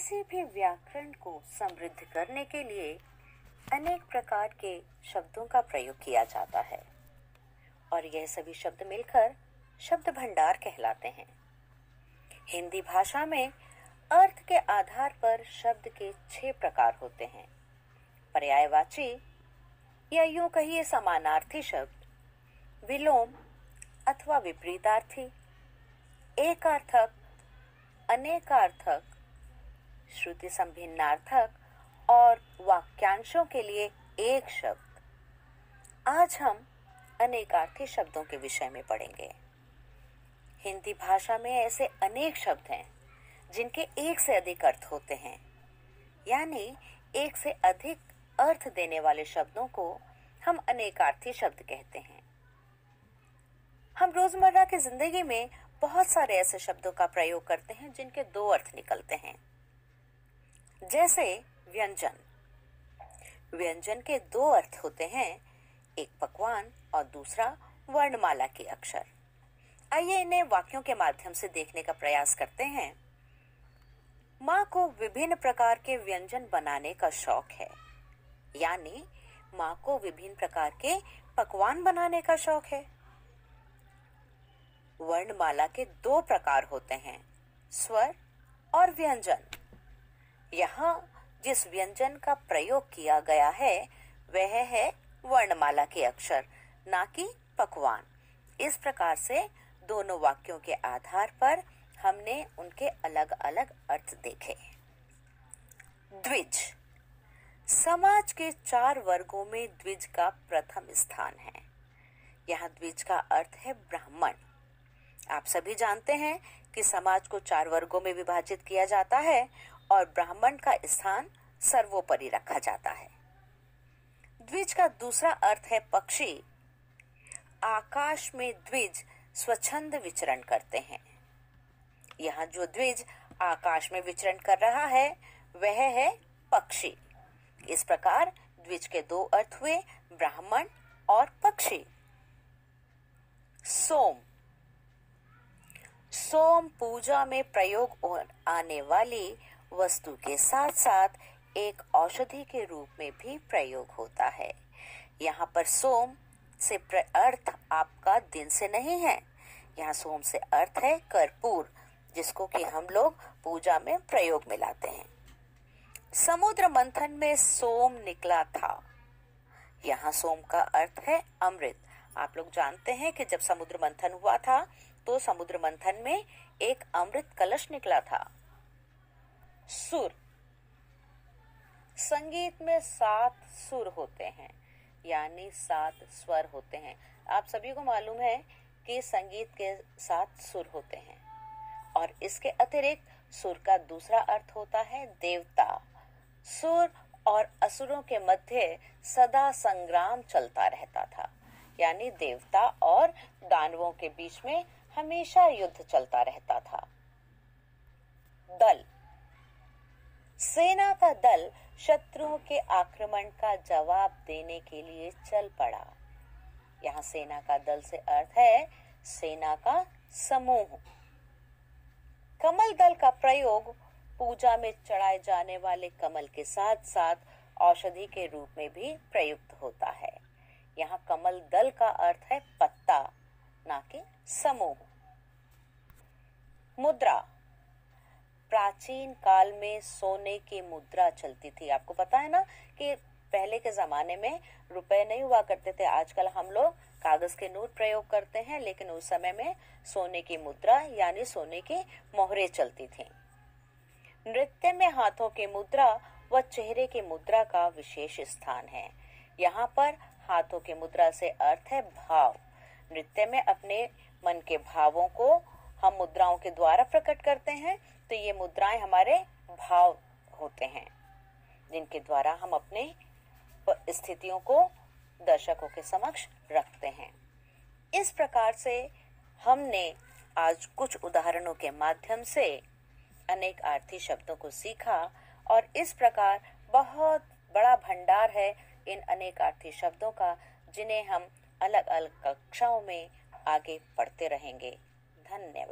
किसी भी व्याकरण को समृद्ध करने के लिए अनेक प्रकार के शब्दों का प्रयोग किया जाता है और यह सभी शब्द मिलकर शब्द भंडार कहलाते हैं। हिंदी भाषा में अर्थ के आधार पर शब्द के 6 प्रकार होते हैं। पर्यायवाची या यूं कहिए समानार्थी शब्द, विलोम अथवा विपरीतार्थी, एकार्थक, अनेकार्थक, श्रुति संभिन्नार्थक और वाक्यांशों के लिए एक शब्द। आज हम अनेकार्थी शब्दों के विषय में पढ़ेंगे। हिंदी भाषा में ऐसे अनेक शब्द हैं जिनके एक से अधिक अर्थ होते हैं, यानी एक से अधिक अर्थ देने वाले शब्दों को हम अनेकार्थी शब्द कहते हैं। हम रोजमर्रा की जिंदगी में बहुत सारे ऐसे शब्दों का प्रयोग करते हैं जिनके 2 अर्थ निकलते हैं। जैसे व्यंजन। व्यंजन के 2 अर्थ होते हैं, एक पकवान और दूसरा वर्णमाला के अक्षर। आइए इन्हें वाक्यों के माध्यम से देखने का प्रयास करते हैं। माँ को विभिन्न प्रकार के व्यंजन बनाने का शौक है, यानी माँ को विभिन्न प्रकार के पकवान बनाने का शौक है। वर्णमाला के 2 प्रकार होते हैं, स्वर और व्यंजन। यहाँ जिस व्यंजन का प्रयोग किया गया है वह है वर्णमाला के अक्षर, ना कि पकवान। इस प्रकार से दोनों वाक्यों के आधार पर हमने उनके अलग अलग अर्थ देखे। द्विज। समाज के 4 वर्गों में द्विज का प्रथम स्थान है। यहाँ द्विज का अर्थ है ब्राह्मण। आप सभी जानते हैं कि समाज को 4 वर्गों में विभाजित किया जाता है और ब्राह्मण का स्थान सर्वोपरि रखा जाता है। द्विज का दूसरा अर्थ है पक्षी। आकाश में द्विज स्वच्छंद विचरण करते हैं। यहाँ जो द्विज आकाश में विचरण कर रहा है वह है पक्षी। इस प्रकार द्विज के 2 अर्थ हुए, ब्राह्मण और पक्षी। सोम। सोम पूजा में प्रयोग आने वाली वस्तु के साथ साथ एक औषधि के रूप में भी प्रयोग होता है। यहाँ पर सोम से अर्थ आपका दिन से नहीं है। यहाँ सोम से अर्थ है कर्पूर, जिसको कि हम लोग पूजा में प्रयोग में लाते हैं। समुद्र मंथन में सोम निकला था। यहाँ सोम का अर्थ है अमृत। आप लोग जानते हैं कि जब समुद्र मंथन हुआ था तो समुद्र मंथन में एक अमृत कलश निकला था। सुर। संगीत में 7 सुर होते हैं, यानी 7 स्वर होते हैं। आप सभी को मालूम है कि संगीत के 7 सुर होते हैं और इसके अतिरिक्त सुर का दूसरा अर्थ होता है देवता। सुर और असुरों के मध्य सदा संग्राम चलता रहता था, यानी देवता और दानवों के बीच में हमेशा युद्ध चलता रहता था। दल। सेना का दल शत्रुओं के आक्रमण का जवाब देने के लिए चल पड़ा। यहाँ सेना का दल से अर्थ है सेना का समूह। कमल दल का प्रयोग पूजा में चढ़ाए जाने वाले कमल के साथ साथ औषधि के रूप में भी प्रयुक्त होता है। यहाँ कमल दल का अर्थ है पत्ता, ना कि समूह। मुद्रा। प्राचीन काल में सोने की मुद्रा चलती थी। आपको पता है ना कि पहले के जमाने में रुपए नहीं हुआ करते थे। आजकल हम लोग कागज के नोट प्रयोग करते हैं, लेकिन उस समय में सोने की मुद्रा यानी सोने की मोहरें चलती थी। नृत्य में हाथों की मुद्रा व चेहरे की मुद्रा का विशेष स्थान है। यहाँ पर हाथों की मुद्रा से अर्थ है भाव। नृत्य में अपने मन के भावों को हम मुद्राओं के द्वारा प्रकट करते हैं, तो ये मुद्राएं हमारे भाव होते हैं जिनके द्वारा हम अपने स्थितियों को दर्शकों के समक्ष रखते हैं। इस प्रकार से हमने आज कुछ उदाहरणों के माध्यम से अनेक अर्थी शब्दों को सीखा और इस प्रकार बहुत बड़ा भंडार है इन अनेक अर्थी शब्दों का, जिन्हें हम अलग अलग कक्षाओं में आगे पढ़ते रहेंगे। धन्यवाद।